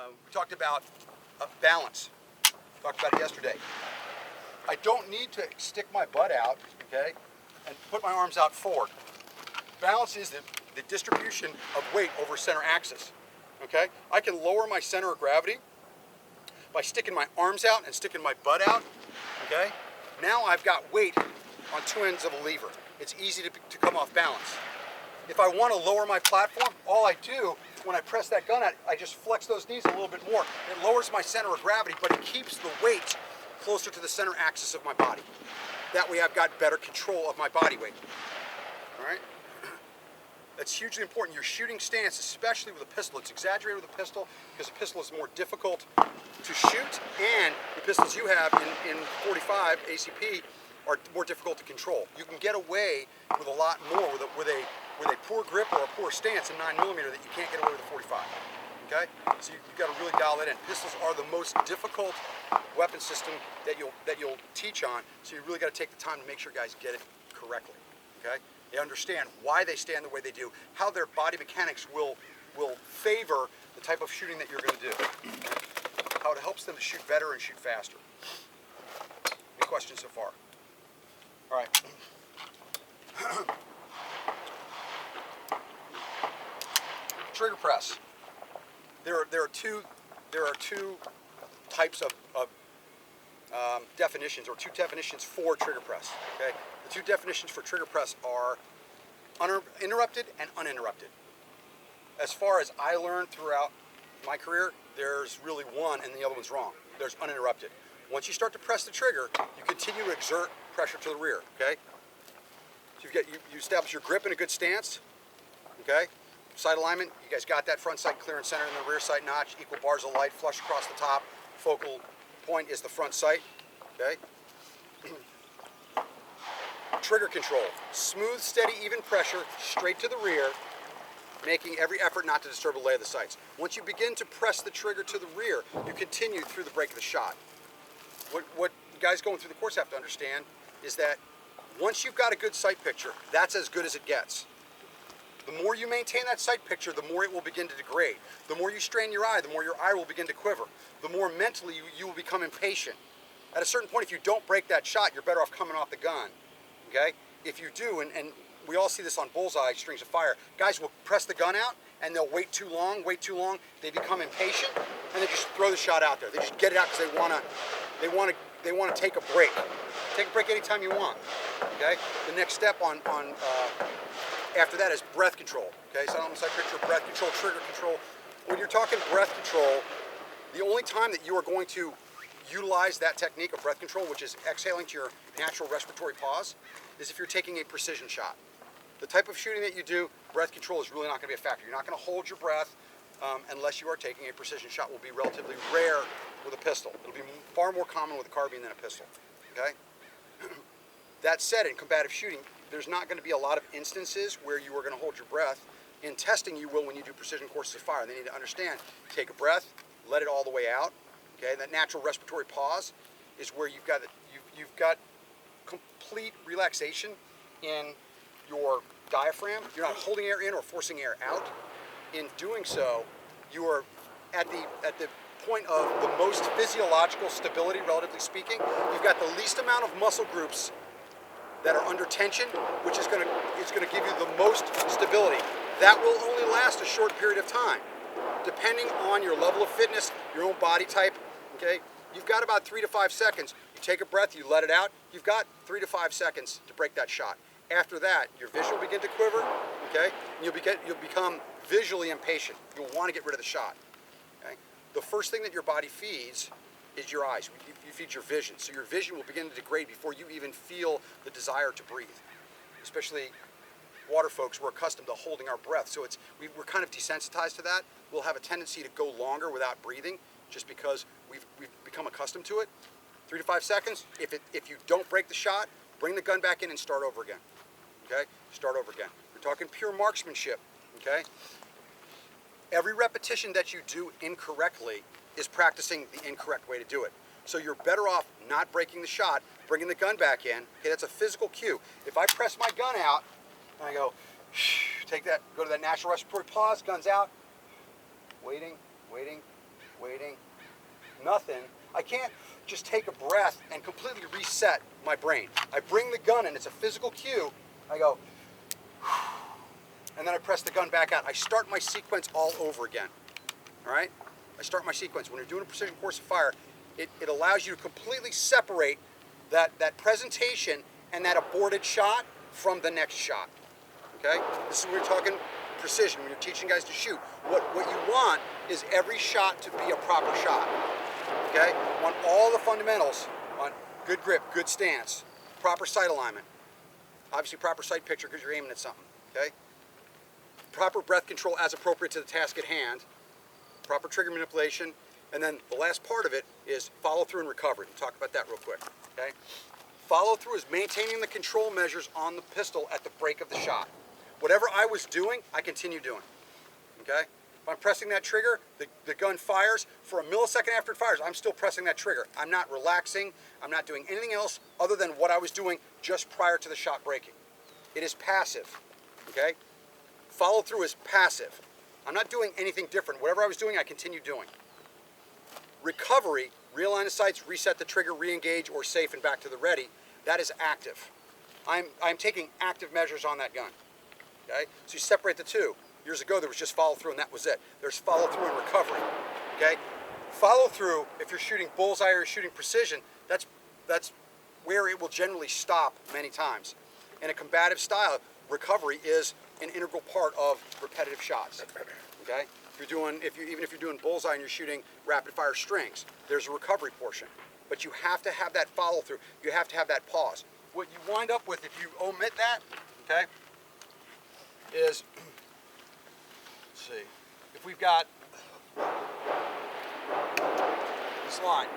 We talked about balance. Talked about it yesterday. I don't need to stick my butt out, okay, and put my arms out forward. Balance is the distribution of weight over center axis, okay? I can lower my center of gravity by sticking my arms out and sticking my butt out, okay? Now I've got weight on two ends of a lever. It's easy to come off balance. If I want to lower my platform, all I do when I press that gun out, I just flex those knees a little bit more. It lowers my center of gravity, but it keeps the weight closer to the center axis of my body. That way I've got better control of my body weight. All right? That's hugely important. Your shooting stance, especially with a pistol, it's exaggerated with a pistol because a pistol is more difficult to shoot, and the pistols you have in 45 ACP are more difficult to control. You can get away with a lot more with a poor grip or a poor stance in 9mm that you can't get away with a 45. Okay? So you've got to really dial that in. Pistols are the most difficult weapon system that you'll teach on, so you really got to take the time to make sure guys get it correctly. Okay? They understand why they stand the way they do, how their body mechanics will favor the type of shooting that you're going to do, okay? How it helps them to shoot better and shoot faster. Any questions so far? All right. Trigger press. There are two types of definitions, or two definitions for trigger press. Okay, the two definitions for trigger press are interrupted and uninterrupted. As far as I learned throughout my career, there's really one, and the other one's wrong. There's uninterrupted. Once you start to press the trigger, you continue to exert pressure to the rear. Okay, so you establish your grip in a good stance. Okay. Sight alignment, you guys got that. Front sight clear and center in the rear sight notch, equal bars of light flush across the top. Focal point is the front sight, okay? Trigger control, smooth, steady, even pressure, straight to the rear, making every effort not to disturb the lay of the sights. Once you begin to press the trigger to the rear, you continue through the break of the shot. What guys going through the course have to understand is that once you've got a good sight picture, that's as good as it gets. The more you maintain that sight picture, the more it will begin to degrade. The more you strain your eye, the more your eye will begin to quiver. The more mentally you will become impatient. At a certain point, if you don't break that shot, you're better off coming off the gun. Okay? If you do, and we all see this on bullseye strings of fire, guys will press the gun out and they'll wait too long. They become impatient and they just throw the shot out there. They just get it out because they want to take a break. Take a break anytime you want. Okay? The next step after that is breath control. Okay, so almost like picture breath control, trigger control. When you're talking breath control, the only time that you are going to utilize that technique of breath control, which is exhaling to your natural respiratory pause, is if you're taking a precision shot. The type of shooting that you do, breath control is really not going to be a factor. You're not going to hold your breath unless you are taking a precision shot. Will be relatively rare with a pistol. It'll be far more common with a carbine than a pistol. Okay. That said, in combative shooting, there's not going to be a lot of instances where you are going to hold your breath. In testing, you will when you do precision courses of fire. They need to understand, take a breath, let it all the way out. Okay, that natural respiratory pause is where you've got complete relaxation in your diaphragm. You're not holding air in or forcing air out. In doing so, you are at the point of the most physiological stability, relatively speaking. You've got the least amount of muscle groups that are under tension, which is going to give you the most stability. That will only last a short period of time, depending on your level of fitness, your own body type. Okay, you've got about 3 to 5 seconds. You take a breath, you let it out. You've got 3 to 5 seconds to break that shot. After that, your vision will begin to quiver. Okay, and you'll become visually impatient. You'll want to get rid of the shot. Okay, the first thing that your body feeds is your eyes. You feed your vision. So your vision will begin to degrade before you even feel the desire to breathe. Especially water folks, we're accustomed to holding our breath. So we're kind of desensitized to that. We'll have a tendency to go longer without breathing just because we've become accustomed to it. 3 to 5 seconds. If you don't break the shot, bring the gun back in and start over again. Okay? Start over again. We're talking pure marksmanship. Okay? Every repetition that you do incorrectly is practicing the incorrect way to do it. So you're better off not breaking the shot, bringing the gun back in. Okay, that's a physical cue. If I press my gun out and I go, take that, go to that natural respiratory pause, guns out, waiting, waiting, nothing. I can't just take a breath and completely reset my brain. I bring the gun in, it's a physical cue. I go, and then I press the gun back out. I start my sequence all over again, all right? I start my sequence. When you're doing a precision course of fire, it allows you to completely separate that presentation and that aborted shot from the next shot, okay? This is when we're talking precision, when you're teaching guys to shoot. What you want is every shot to be a proper shot, okay? You want all the fundamentals on good grip, good stance, proper sight alignment, obviously proper sight picture because you're aiming at something, okay? Proper breath control as appropriate to the task at hand, proper trigger manipulation, and then the last part of it is follow through and recovery. We'll talk about that real quick, okay? Follow through is maintaining the control measures on the pistol at the break of the shot. Whatever I was doing, I continue doing, okay? If I'm pressing that trigger, the gun fires. For a millisecond after it fires, I'm still pressing that trigger. I'm not relaxing. I'm not doing anything else other than what I was doing just prior to the shot breaking. It is passive, okay? Follow through is passive. I'm not doing anything different. Whatever I was doing, I continue doing. Recovery, realign the sights, reset the trigger, re-engage, or safe and back to the ready, that is active. I'm taking active measures on that gun, okay? So you separate the two. Years ago, there was just follow through and that was it. There's follow through and recovery, okay? Follow through, if you're shooting bullseye or you're shooting precision, that's where it will generally stop many times. In a combative style, recovery is an integral part of repetitive shots, okay? Even if you're doing bullseye and you're shooting rapid fire strings, there's a recovery portion. But you have to have that follow through. You have to have that pause. What you wind up with if you omit that, okay, is, let's see, if we've got this line,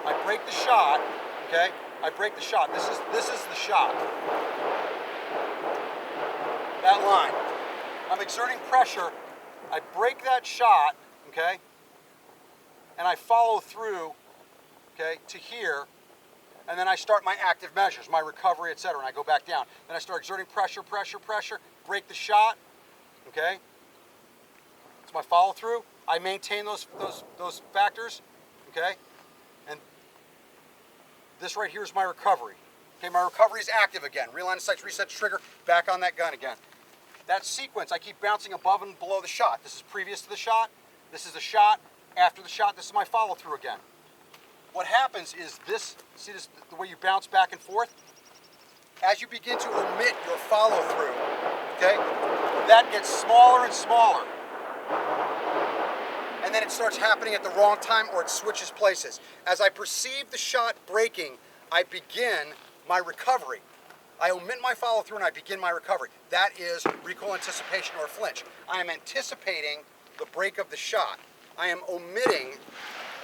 I break the shot, okay, I break the shot. This is the shot. That line. I'm exerting pressure. I break that shot, okay, and I follow through, okay, to here, and then I start my active measures, my recovery, etc., and I go back down. Then I start exerting pressure, break the shot, okay. It's my follow through. I maintain those factors, okay, and this right here is my recovery. Okay, my recovery is active again. Realign the sights, reset the trigger, back on that gun again. That sequence, I keep bouncing above and below the shot. This is previous to the shot. This is the shot. After the shot, this is my follow through again. What happens is this, see this, the way you bounce back and forth? As you begin to omit your follow through, okay, that gets smaller and smaller. And then it starts happening at the wrong time or it switches places. As I perceive the shot breaking, I begin my recovery. I omit my follow through and I begin my recovery. That is recoil anticipation or flinch. I am anticipating the break of the shot. I am omitting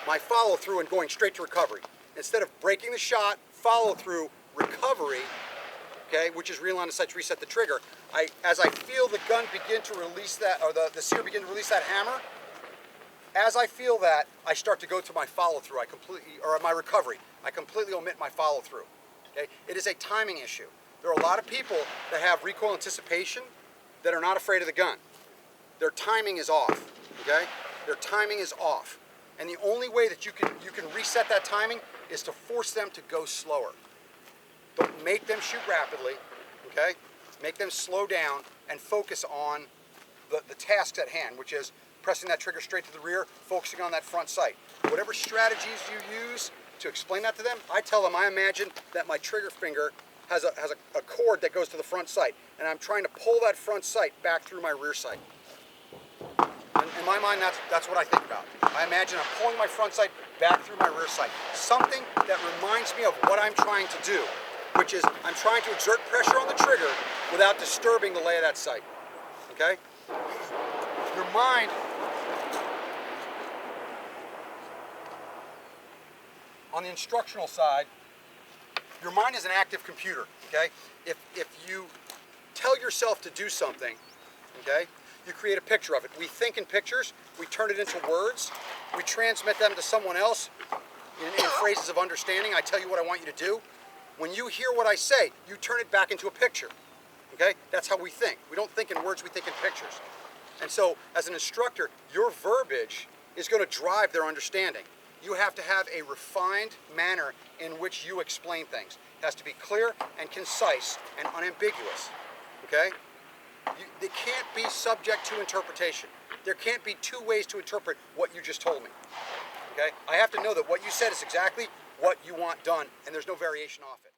my follow through and going straight to recovery. Instead of breaking the shot, follow through, recovery, okay, which is realign the sights, reset the trigger. As I feel the gun begin to release that, or the sear begin to release that hammer, as I feel that, I start to go to my follow through. Or my recovery. I completely omit my follow through. Okay? It is a timing issue. There are a lot of people that have recoil anticipation that are not afraid of the gun. Their timing is off, okay? Their timing is off. And the only way that you can reset that timing is to force them to go slower. Don't make them shoot rapidly, okay? Make them slow down and focus on the tasks at hand, which is pressing that trigger straight to the rear, focusing on that front sight. Whatever strategies you use to explain that to them, I tell them I imagine that my trigger finger has a cord that goes to the front sight, and I'm trying to pull that front sight back through my rear sight. And in my mind, that's what I think about. I imagine I'm pulling my front sight back through my rear sight. Something that reminds me of what I'm trying to do, which is I'm trying to exert pressure on the trigger without disturbing the lay of that sight. Okay? Your mind, on the instructional side, your mind is an active computer, okay? If you tell yourself to do something, okay, you create a picture of it. We think in pictures, we turn it into words, we transmit them to someone else in phrases of understanding. I tell you what I want you to do. When you hear what I say, you turn it back into a picture, okay? That's how we think. We don't think in words, we think in pictures. And so, as an instructor, your verbiage is going to drive their understanding. You have to have a refined manner in which you explain things. It has to be clear and concise and unambiguous, okay? They can't be subject to interpretation. There can't be two ways to interpret what you just told me, okay? I have to know that what you said is exactly what you want done, and there's no variation off it.